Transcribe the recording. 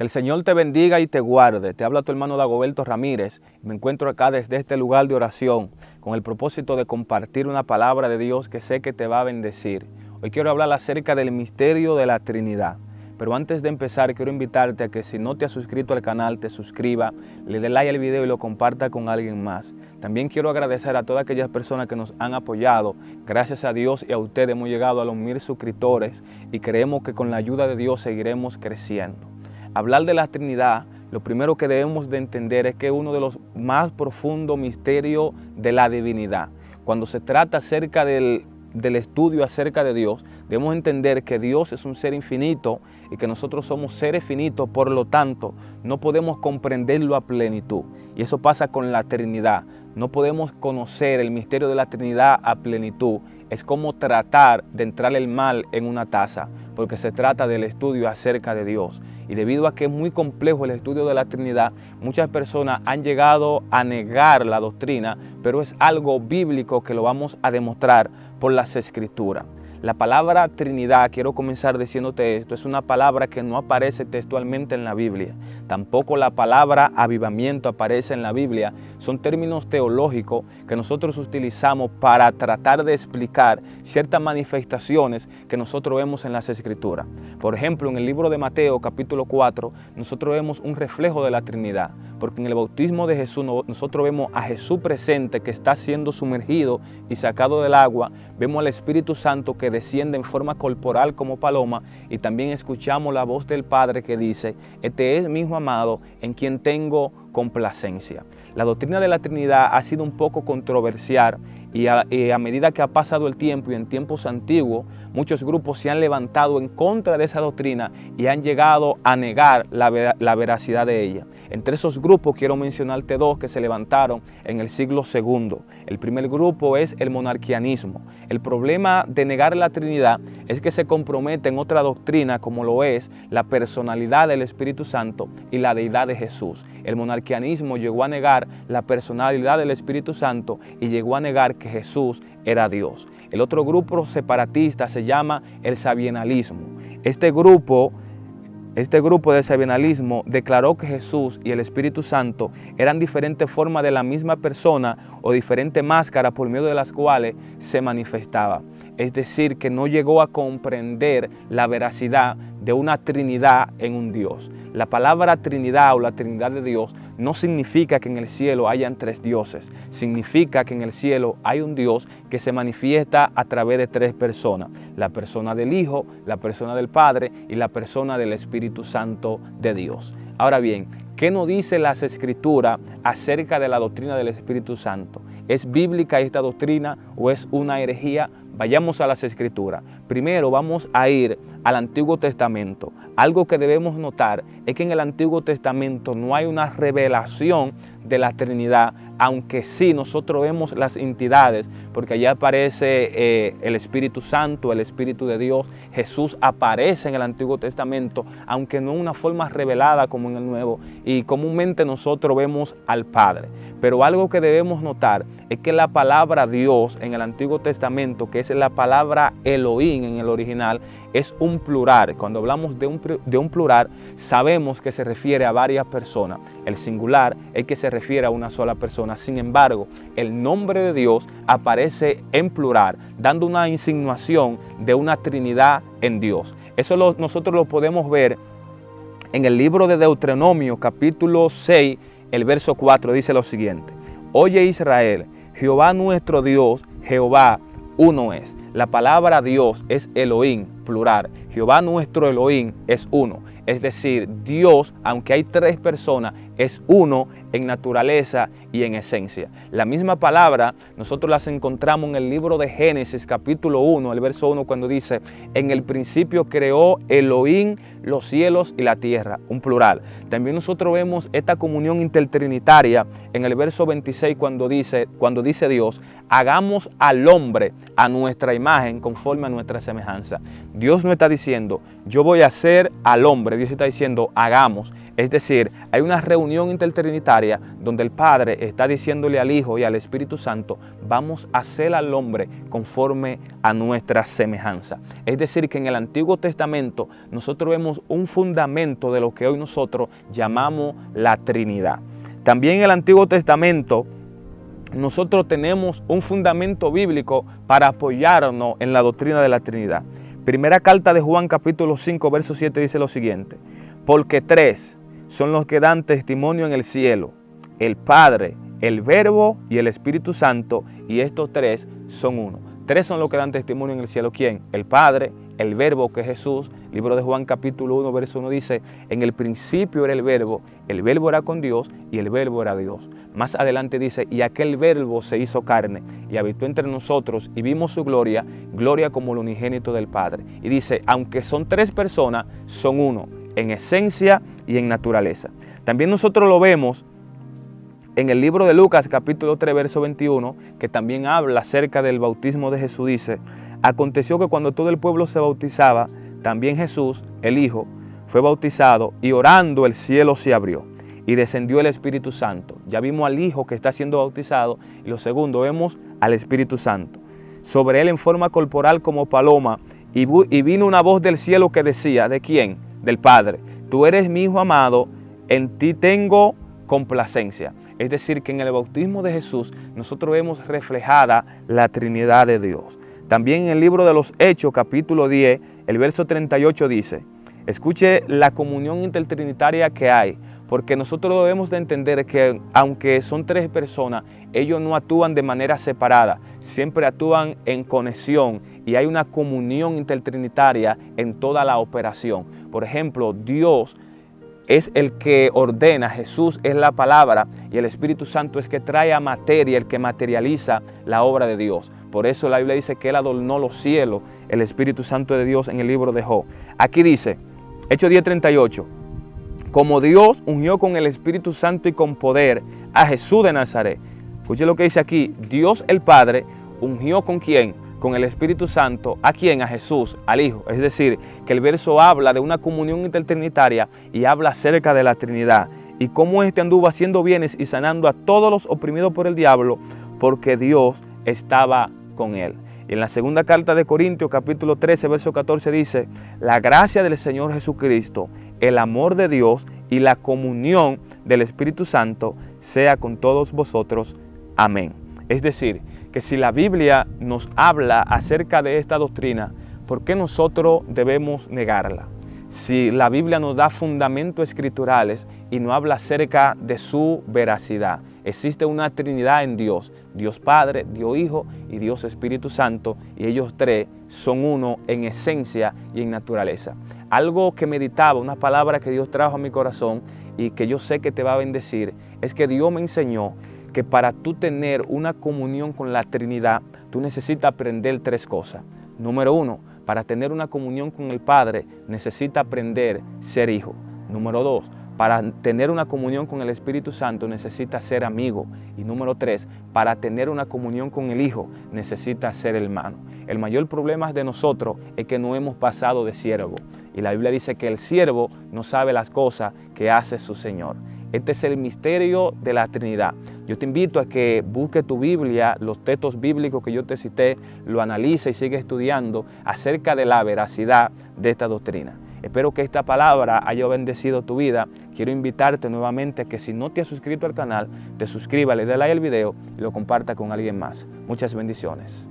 Que el Señor te bendiga y te guarde. Te habla tu hermano Dagoberto Ramírez. Me encuentro acá desde este lugar de oración con el propósito de compartir una palabra de Dios que sé que te va a bendecir. Hoy quiero hablar acerca del misterio de la Trinidad. Pero antes de empezar, quiero invitarte a que si no te has suscrito al canal, te suscriba, le dé like al video y lo comparta con alguien más. También quiero agradecer a todas aquellas personas que nos han apoyado. Gracias a Dios y a ustedes hemos llegado a los 1000 suscriptores y creemos que con la ayuda de Dios seguiremos creciendo. Hablar de la Trinidad, lo primero que debemos de entender es que es uno de los más profundos misterios de la divinidad. Cuando se trata acerca del estudio acerca de Dios, debemos entender que Dios es un ser infinito y que nosotros somos seres finitos, por lo tanto, no podemos comprenderlo a plenitud. Y eso pasa con la Trinidad. No podemos conocer el misterio de la Trinidad a plenitud. Es como tratar de entrar el mal en una taza, porque se trata del estudio acerca de Dios. Y debido a que es muy complejo el estudio de la Trinidad, muchas personas han llegado a negar la doctrina, pero es algo bíblico que lo vamos a demostrar por las Escrituras. La palabra Trinidad, quiero comenzar diciéndote esto, es una palabra que no aparece textualmente en la Biblia. Tampoco la palabra avivamiento aparece en la Biblia. Son términos teológicos que nosotros utilizamos para tratar de explicar ciertas manifestaciones que nosotros vemos en las Escrituras. Por ejemplo, en el libro de Mateo, capítulo 4, nosotros vemos un reflejo de la Trinidad. Porque en el bautismo de Jesús nosotros vemos a Jesús presente que está siendo sumergido y sacado del agua. Vemos al Espíritu Santo que desciende en forma corporal como paloma y también escuchamos la voz del Padre que dice: este es mi Hijo amado en quien tengo complacencia. La doctrina de la Trinidad ha sido un poco controversial y a medida que ha pasado el tiempo y en tiempos antiguos, muchos grupos se han levantado en contra de esa doctrina y han llegado a negar la veracidad de ella. Entre esos grupos quiero mencionarte dos que se levantaron en el siglo II. El primer grupo es el monarquianismo. El problema de negar la Trinidad es que se compromete en otra doctrina como lo es la personalidad del Espíritu Santo y la deidad de Jesús. El monarquianismo llegó a negar la personalidad del Espíritu Santo y llegó a negar que Jesús era Dios. El otro grupo separatista se llama el sabienalismo. Este grupo de sabienalismo declaró que Jesús y el Espíritu Santo eran diferentes formas de la misma persona o diferentes máscaras por medio de las cuales se manifestaba. Es decir, que no llegó a comprender la veracidad de una Trinidad en un Dios. La palabra Trinidad o la Trinidad de Dios no significa que en el cielo hayan tres dioses. Significa que en el cielo hay un Dios que se manifiesta a través de tres personas. La persona del Hijo, la persona del Padre y la persona del Espíritu Santo de Dios. Ahora bien, ¿qué nos dice las Escrituras acerca de la doctrina del Espíritu Santo? ¿Es bíblica esta doctrina o es una herejía? Vayamos a las Escrituras. Primero vamos a ir al Antiguo Testamento. Algo que debemos notar es que en el Antiguo Testamento no hay una revelación de la Trinidad, aunque sí nosotros vemos las entidades, porque allá aparece el Espíritu Santo, el Espíritu de Dios. Jesús aparece en el Antiguo Testamento, aunque no en una forma revelada como en el Nuevo, y comúnmente nosotros vemos al Padre. Pero algo que debemos notar es que la palabra Dios en el Antiguo Testamento, que es la palabra Elohim en el original, es un plural. Cuando hablamos de un plural, sabemos que se refiere a varias personas. El singular es que se refiere a una sola persona. Sin embargo, el nombre de Dios aparece en plural, dando una insinuación de una Trinidad en Dios. Eso nosotros lo podemos ver en el libro de Deuteronomio, capítulo 6, el verso 4, dice lo siguiente: Oye Israel, Jehová nuestro Dios, Jehová uno es. La palabra Dios es Elohim, plural. Jehová nuestro Elohim es uno. Es decir, Dios, aunque hay tres personas, es uno en naturaleza y en esencia. La misma palabra nosotros las encontramos en el libro de Génesis, capítulo 1, el verso 1, cuando dice: en el principio creó Elohim los cielos y la tierra, un plural. También nosotros vemos esta comunión intertrinitaria en el verso 26, cuando dice Dios: hagamos al hombre a nuestra imagen, conforme a nuestra semejanza. Dios no está diciendo: yo voy a hacer al hombre nombre, Dios está diciendo hagamos. Es decir, hay una reunión intertrinitaria donde el Padre está diciéndole al Hijo y al Espíritu Santo, vamos a hacer al hombre conforme a nuestra semejanza. Es decir, que en el Antiguo Testamento nosotros vemos un fundamento de lo que hoy nosotros llamamos la Trinidad. También en el Antiguo Testamento nosotros tenemos un fundamento bíblico para apoyarnos en la doctrina de la Trinidad. Primera carta de Juan capítulo 5 verso 7 dice lo siguiente: porque tres son los que dan testimonio en el cielo, el Padre, el Verbo y el Espíritu Santo, y estos tres son uno. Tres son los que dan testimonio en el cielo. ¿Quién? El Padre, el Verbo, que es Jesús. Libro de Juan capítulo 1 verso 1 dice: en el principio era el Verbo era con Dios y el Verbo era Dios. Más adelante dice: y aquel Verbo se hizo carne y habitó entre nosotros y vimos su gloria, gloria como el unigénito del Padre. Y dice, aunque son tres personas, son uno en esencia y en naturaleza. También nosotros lo vemos en el libro de Lucas capítulo 3 verso 21, que también habla acerca del bautismo de Jesús. Dice: aconteció que cuando todo el pueblo se bautizaba, también Jesús, el Hijo, fue bautizado, y orando el cielo se abrió y descendió el Espíritu Santo. Ya vimos al Hijo que está siendo bautizado, y lo segundo, vemos al Espíritu Santo sobre él en forma corporal como paloma, y vino una voz del cielo que decía, ¿de quién? Del Padre: tú eres mi Hijo amado, en ti tengo complacencia. Es decir, que en el bautismo de Jesús nosotros vemos reflejada la Trinidad de Dios. También en el libro de los Hechos capítulo 10, el verso 38 dice: escuche la comunión intertrinitaria que hay, porque nosotros debemos de entender que aunque son tres personas, ellos no actúan de manera separada, siempre actúan en conexión y hay una comunión intertrinitaria en toda la operación. Por ejemplo, Dios es el que ordena, Jesús es la palabra y el Espíritu Santo es que trae a materia, el que materializa la obra de Dios. Por eso la Biblia dice que Él adornó los cielos, el Espíritu Santo de Dios, en el libro de Job. Aquí dice, Hechos 10:38, como Dios ungió con el Espíritu Santo y con poder a Jesús de Nazaret. Escuche lo que dice aquí: Dios el Padre ungió ¿con quién? Con el Espíritu Santo. ¿A quién? A Jesús, al Hijo. Es decir, que el verso habla de una comunión intertrinitaria y habla acerca de la Trinidad y cómo éste anduvo haciendo bienes y sanando a todos los oprimidos por el diablo, porque Dios estaba con él. Y en la segunda carta de Corintios, capítulo 13, verso 14 dice: la gracia del Señor Jesucristo, el amor de Dios y la comunión del Espíritu Santo sea con todos vosotros. Amén. Es decir, que si la Biblia nos habla acerca de esta doctrina, ¿por qué nosotros debemos negarla? Si la Biblia nos da fundamentos escriturales y nos habla acerca de su veracidad. Existe una Trinidad en Dios, Dios Padre, Dios Hijo y Dios Espíritu Santo, y ellos tres son uno en esencia y en naturaleza. Algo que meditaba, una palabra que Dios trajo a mi corazón y que yo sé que te va a bendecir, es que Dios me enseñó que para tú tener una comunión con la Trinidad, tú necesitas aprender tres cosas. Número uno, para tener una comunión con el Padre, necesitas aprender a ser hijo. Número dos, para tener una comunión con el Espíritu Santo, necesitas ser amigo. Y número tres, para tener una comunión con el Hijo, necesitas ser hermano. El mayor problema de nosotros es que no hemos pasado de siervo. Y la Biblia dice que el siervo no sabe las cosas que hace su Señor. Este es el misterio de la Trinidad. Yo te invito a que busques tu Biblia, los textos bíblicos que yo te cité, lo analices y sigue estudiando acerca de la veracidad de esta doctrina. Espero que esta palabra haya bendecido tu vida. Quiero invitarte nuevamente a que si no te has suscrito al canal, te suscribas, le dé like al video y lo comparta con alguien más. Muchas bendiciones.